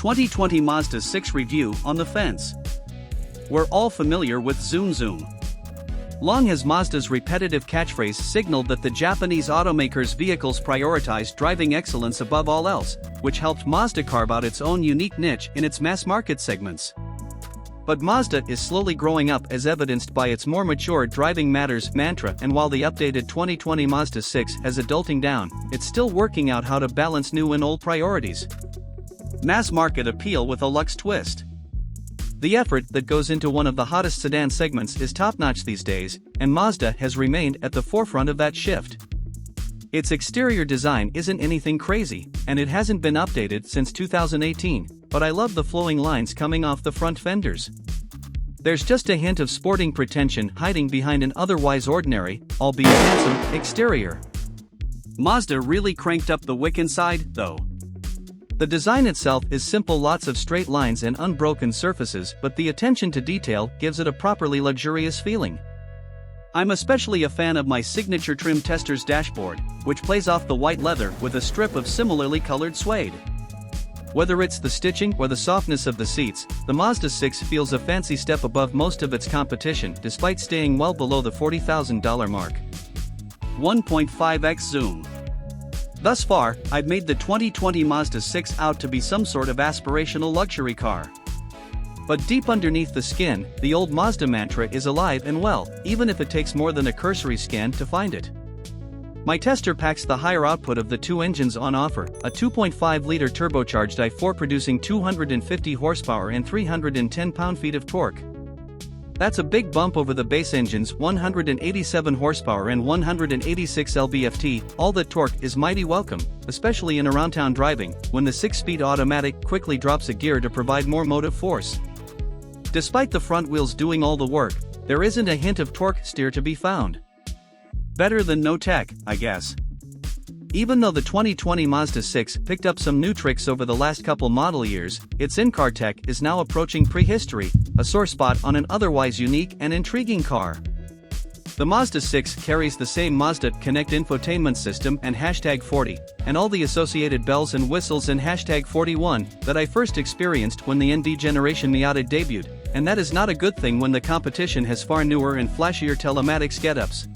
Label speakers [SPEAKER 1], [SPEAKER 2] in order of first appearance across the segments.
[SPEAKER 1] 2020 Mazda 6 review on the fence. We're all familiar with Zoom Zoom. Long has Mazda's repetitive catchphrase signaled that the Japanese automaker's vehicles prioritize driving excellence above all else, which helped Mazda carve out its own unique niche in its mass market segments. But Mazda is slowly growing up, as evidenced by its more mature driving matters mantra, and while the updated 2020 Mazda 6 has adulting down, it's still working out how to balance new and old priorities. Mass market appeal with a luxe twist. The effort that goes into one of the hottest sedan segments is top-notch these days, and Mazda has remained at the forefront of that shift. Its exterior design isn't anything crazy, and it hasn't been updated since 2018, but I love the flowing lines coming off the front fenders. There's just a hint of sporting pretension hiding behind an otherwise ordinary, albeit handsome, exterior. Mazda really cranked up the wick inside, though. The design itself is simple, lots of straight lines and unbroken surfaces, but the attention to detail gives it a properly luxurious feeling. I'm especially a fan of my signature trim tester's dashboard, which plays off the white leather with a strip of similarly colored suede. Whether it's the stitching or the softness of the seats, the Mazda 6 feels a fancy step above most of its competition despite staying well below the $40,000 mark. 1.5x zoom. Thus far, I've made the 2020 Mazda 6 out to be some sort of aspirational luxury car. But deep underneath the skin, the old Mazda mantra is alive and well, even if it takes more than a cursory scan to find it. My tester packs the higher output of the two engines on offer, a 2.5-liter turbocharged i4 producing 250 horsepower and 310 pound-feet of torque. That's a big bump over the base engine's 187 horsepower and 186 lb-ft. All that torque is mighty welcome, especially in around-town driving, when the 6-speed automatic quickly drops a gear to provide more motive force. Despite the front wheels doing all the work, there isn't a hint of torque steer to be found. Better than no tech, I guess. Even though the 2020 Mazda 6 picked up some new tricks over the last couple model years, its in-car tech is now approaching prehistory, a sore spot on an otherwise unique and intriguing car. The Mazda 6 carries the same Mazda Connect infotainment system and #40, and all the associated bells and whistles and #41 that I first experienced when the ND generation Miata debuted, and that is not a good thing when the competition has far newer and flashier telematics get-ups.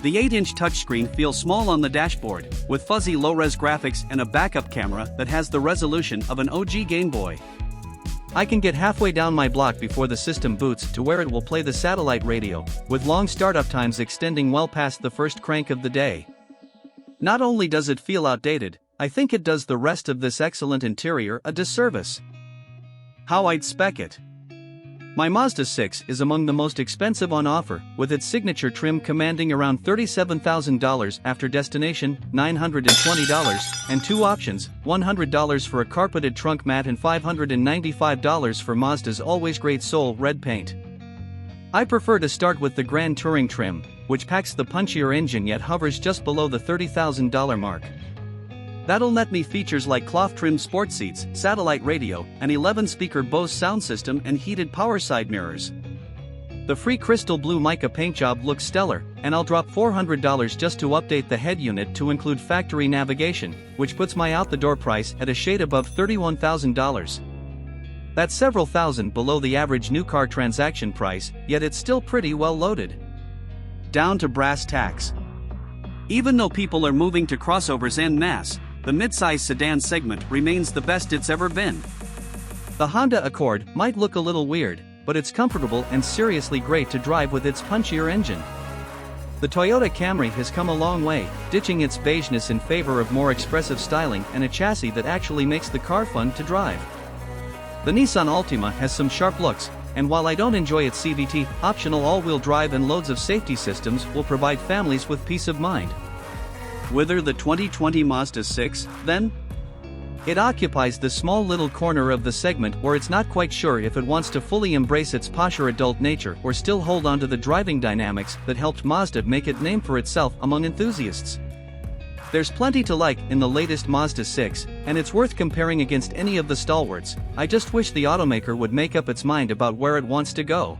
[SPEAKER 1] The 8-inch touchscreen feels small on the dashboard, with fuzzy low-res graphics and a backup camera that has the resolution of an OG Game Boy. I can get halfway down my block before the system boots to where it will play the satellite radio, with long startup times extending well past the first crank of the day. Not only does it feel outdated, I think it does the rest of this excellent interior a disservice. How I'd spec it. My Mazda 6 is among the most expensive on offer, with its signature trim commanding around $37,000 after destination, $920, and two options, $100 for a carpeted trunk mat and $595 for Mazda's always great Soul Red paint. I prefer to start with the Grand Touring trim, which packs the punchier engine yet hovers just below the $30,000 mark. That'll net me features like cloth-trimmed sports seats, satellite radio, an 11-speaker Bose sound system and heated power side mirrors. The free crystal blue mica paint job looks stellar, and I'll drop $400 just to update the head unit to include factory navigation, which puts my out-the-door price at a shade above $31,000. That's several thousand below the average new car transaction price, yet it's still pretty well loaded. Down to brass tacks. Even though people are moving to crossovers en masse, the midsize sedan segment remains the best it's ever been. The Honda Accord might look a little weird, but it's comfortable and seriously great to drive with its punchier engine. The Toyota Camry has come a long way, ditching its beigeness in favor of more expressive styling and a chassis that actually makes the car fun to drive. The Nissan Altima has some sharp looks, and while I don't enjoy its CVT, optional all-wheel drive and loads of safety systems will provide families with peace of mind. Whether the 2020 Mazda 6, then? It occupies the small little corner of the segment where it's not quite sure if it wants to fully embrace its posher adult nature or still hold on to the driving dynamics that helped Mazda make it name for itself among enthusiasts. There's plenty to like in the latest Mazda 6, and it's worth comparing against any of the stalwarts. I just wish the automaker would make up its mind about where it wants to go.